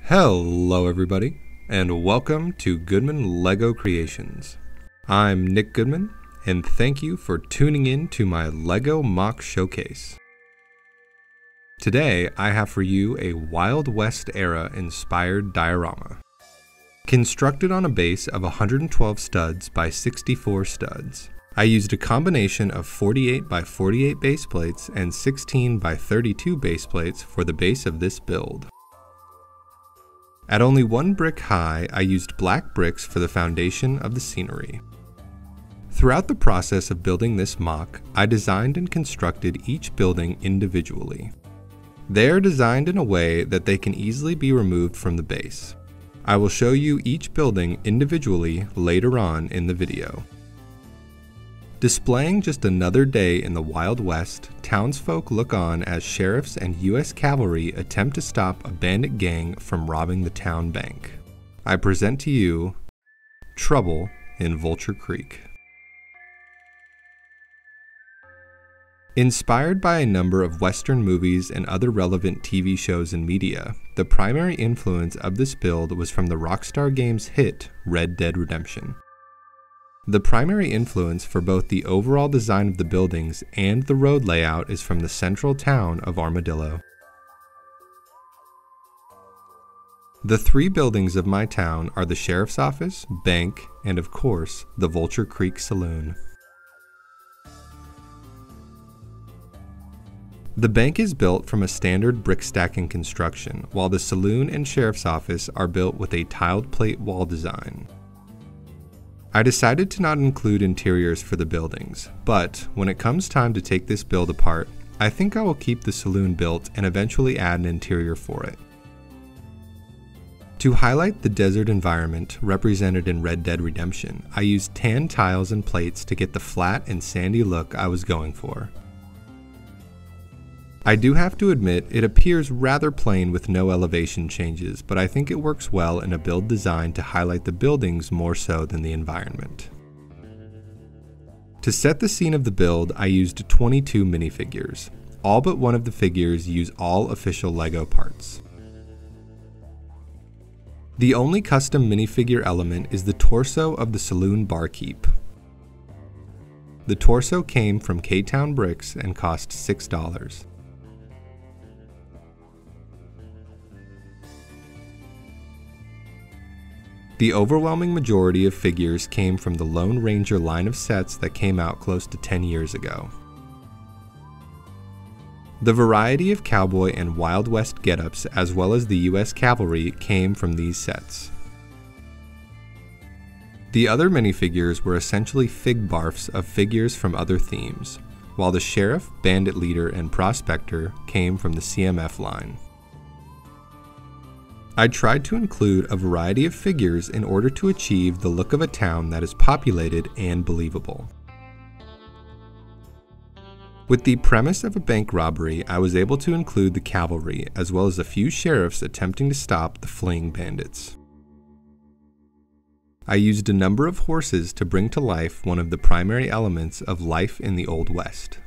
Hello everybody, and welcome to Goodman LEGO Creations. I'm Nick Goodman, and thank you for tuning in to my LEGO MOC showcase. Today I have for you a Wild West era inspired diorama. Constructed on a base of 112 studs by 64 studs, I used a combination of 48 by 48 base plates and 16 by 32 base plates for the base of this build. At only one brick high, I used black bricks for the foundation of the scenery. Throughout the process of building this MOC, I designed and constructed each building individually. They are designed in a way that they can easily be removed from the base. I will show you each building individually later on in the video. Displaying just another day in the Wild West, townsfolk look on as sheriffs and U.S. cavalry attempt to stop a bandit gang from robbing the town bank. I present to you Trouble in Vulture Creek. Inspired by a number of Western movies and other relevant TV shows and media, the primary influence of this build was from the Rockstar Games hit Red Dead Redemption. The primary influence for both the overall design of the buildings and the road layout is from the central town of Armadillo. The three buildings of my town are the Sheriff's Office, Bank, and of course, the Vulture Creek Saloon. The bank is built from a standard brick stacking construction, while the Saloon and Sheriff's Office are built with a tiled plate wall design. I decided to not include interiors for the buildings, but when it comes time to take this build apart, I think I will keep the saloon built and eventually add an interior for it. To highlight the desert environment represented in Red Dead Redemption, I used tan tiles and plates to get the flat and sandy look I was going for. I do have to admit it appears rather plain with no elevation changes, but I think it works well in a build designed to highlight the buildings more so than the environment. To set the scene of the build, I used 22 minifigures. All but one of the figures use all official LEGO parts. The only custom minifigure element is the torso of the saloon barkeep. The torso came from K-Town Bricks and cost $6. The overwhelming majority of figures came from the Lone Ranger line of sets that came out close to 10 years ago. The variety of cowboy and Wild West getups as well as the U.S. cavalry came from these sets. The other minifigures were essentially fig barfs of figures from other themes, while the sheriff, bandit leader, and prospector came from the CMF line. I tried to include a variety of figures in order to achieve the look of a town that is populated and believable. With the premise of a bank robbery, I was able to include the cavalry as well as a few sheriffs attempting to stop the fleeing bandits. I used a number of horses to bring to life one of the primary elements of life in the Old West.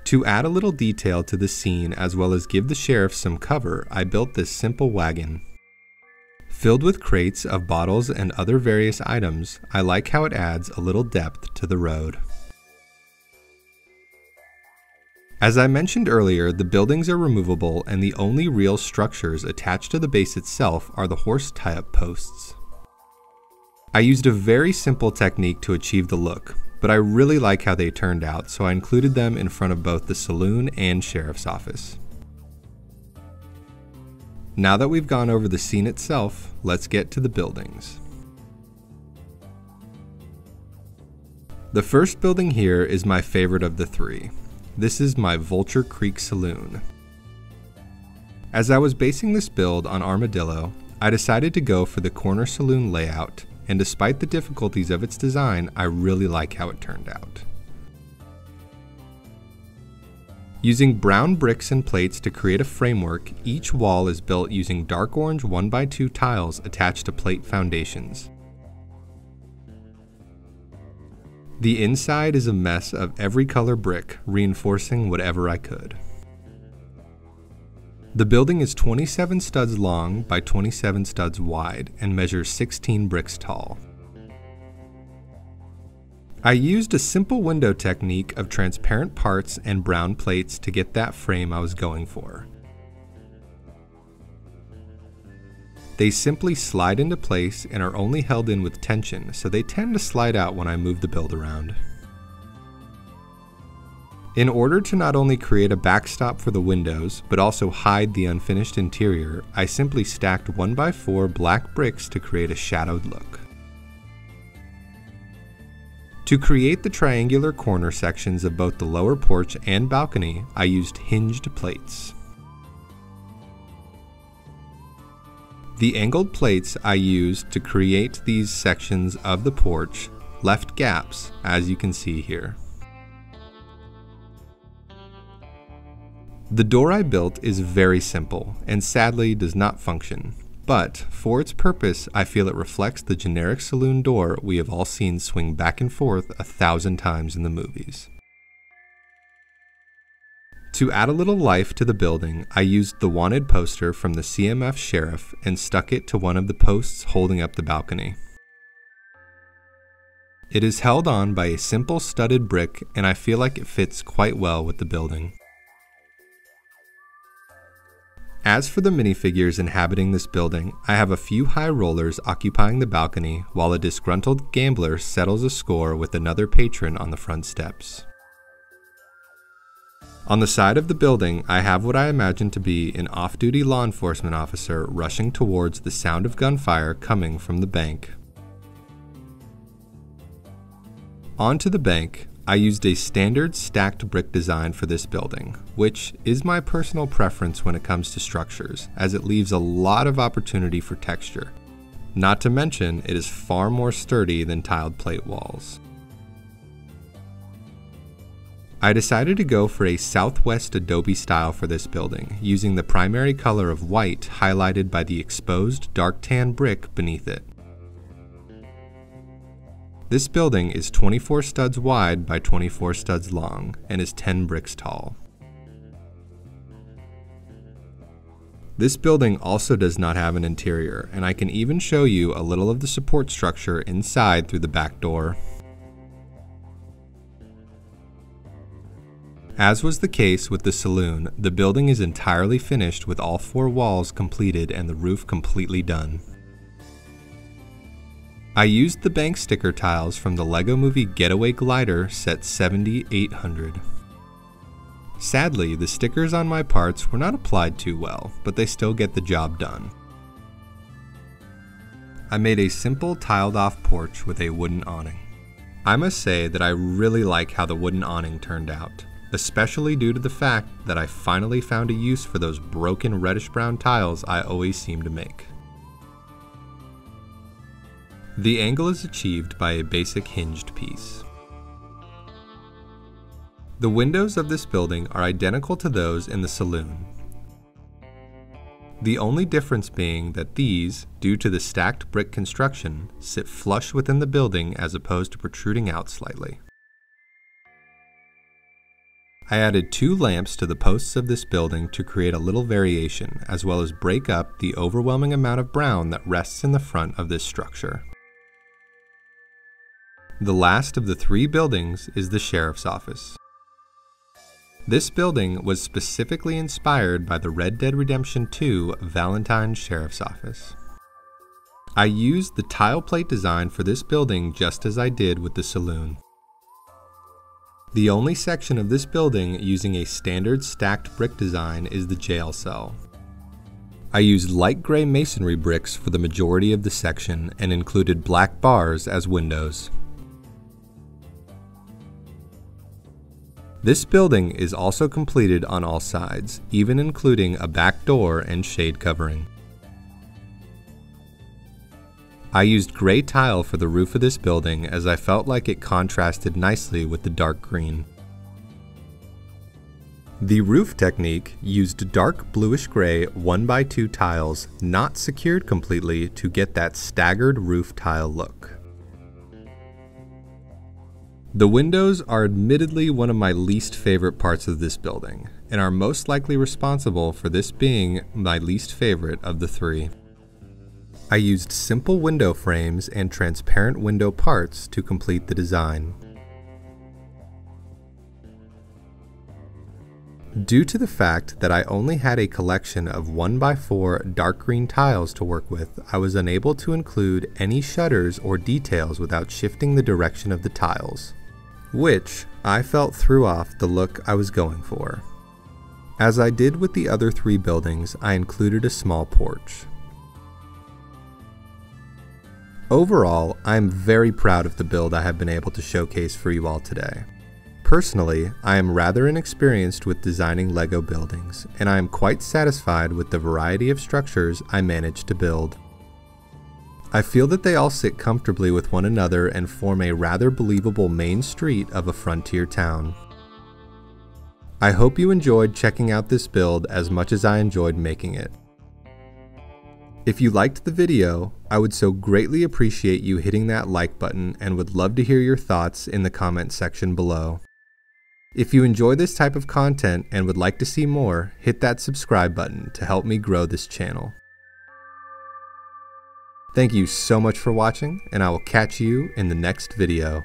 To add a little detail to the scene as well as give the sheriff some cover, I built this simple wagon. Filled with crates of bottles and other various items, I like how it adds a little depth to the road. As I mentioned earlier, the buildings are removable and the only real structures attached to the base itself are the horse tie-up posts. I used a very simple technique to achieve the look, but I really like how they turned out, so I included them in front of both the saloon and sheriff's office. Now that we've gone over the scene itself, let's get to the buildings. The first building here is my favorite of the three. This is my Vulture Creek Saloon. As I was basing this build on Armadillo, I decided to go for the corner saloon layout, and despite the difficulties of its design, I really like how it turned out. Using brown bricks and plates to create a framework, each wall is built using dark orange 1x2 tiles attached to plate foundations. The inside is a mess of every color brick, reinforcing whatever I could. The building is 27 studs long by 27 studs wide and measures 16 bricks tall. I used a simple window technique of transparent parts and brown plates to get that frame I was going for. They simply slide into place and are only held in with tension, so they tend to slide out when I move the build around. In order to not only create a backstop for the windows, but also hide the unfinished interior, I simply stacked 1x4 black bricks to create a shadowed look. To create the triangular corner sections of both the lower porch and balcony, I used hinged plates. The angled plates I used to create these sections of the porch left gaps, as you can see here. The door I built is very simple and sadly does not function, but for its purpose I feel it reflects the generic saloon door we have all seen swing back and forth 1,000 times in the movies. To add a little life to the building, I used the wanted poster from the CMF sheriff and stuck it to one of the posts holding up the balcony. It is held on by a simple studded brick and I feel like it fits quite well with the building. As for the minifigures inhabiting this building, I have a few high rollers occupying the balcony while a disgruntled gambler settles a score with another patron on the front steps. On the side of the building, I have what I imagine to be an off-duty law enforcement officer rushing towards the sound of gunfire coming from the bank. Onto the bank, I used a standard stacked brick design for this building, which is my personal preference when it comes to structures, as it leaves a lot of opportunity for texture. Not to mention, it is far more sturdy than tiled plate walls. I decided to go for a Southwest Adobe style for this building, using the primary color of white highlighted by the exposed dark tan brick beneath it. This building is 24 studs wide by 24 studs long and is 10 bricks tall. This building also does not have an interior, and I can even show you a little of the support structure inside through the back door. As was the case with the saloon, the building is entirely finished with all 4 walls completed and the roof completely done. I used the bank sticker tiles from the LEGO Movie Getaway Glider set 7800. Sadly, the stickers on my parts were not applied too well, but they still get the job done. I made a simple tiled off porch with a wooden awning. I must say that I really like how the wooden awning turned out, especially due to the fact that I finally found a use for those broken reddish brown tiles I always seem to make. The angle is achieved by a basic hinged piece. The windows of this building are identical to those in the saloon. The only difference being that these, due to the stacked brick construction, sit flush within the building as opposed to protruding out slightly. I added 2 lamps to the posts of this building to create a little variation, as well as break up the overwhelming amount of brown that rests in the front of this structure. The last of the 3 buildings is the sheriff's office. This building was specifically inspired by the Red Dead Redemption 2 Valentine's Sheriff's Office. I used the tile plate design for this building just as I did with the saloon. The only section of this building using a standard stacked brick design is the jail cell. I used light gray masonry bricks for the majority of the section and included black bars as windows. This building is also completed on all sides, even including a back door and shade covering. I used gray tile for the roof of this building as I felt like it contrasted nicely with the dark green. The roof technique used dark bluish gray 1x2 tiles not secured completely to get that staggered roof tile look. The windows are admittedly one of my least favorite parts of this building, and are most likely responsible for this being my least favorite of the three. I used simple window frames and transparent window parts to complete the design. Due to the fact that I only had a collection of 1x4 dark green tiles to work with, I was unable to include any shutters or details without shifting the direction of the tiles, which I felt threw off the look I was going for. As I did with the other three buildings, I included a small porch. Overall, I am very proud of the build I have been able to showcase for you all today. Personally, I am rather inexperienced with designing LEGO buildings, and I am quite satisfied with the variety of structures I managed to build. I feel that they all sit comfortably with one another and form a rather believable main street of a frontier town. I hope you enjoyed checking out this build as much as I enjoyed making it. If you liked the video, I would so greatly appreciate you hitting that like button and would love to hear your thoughts in the comment section below. If you enjoy this type of content and would like to see more, hit that subscribe button to help me grow this channel. Thank you so much for watching, and I will catch you in the next video.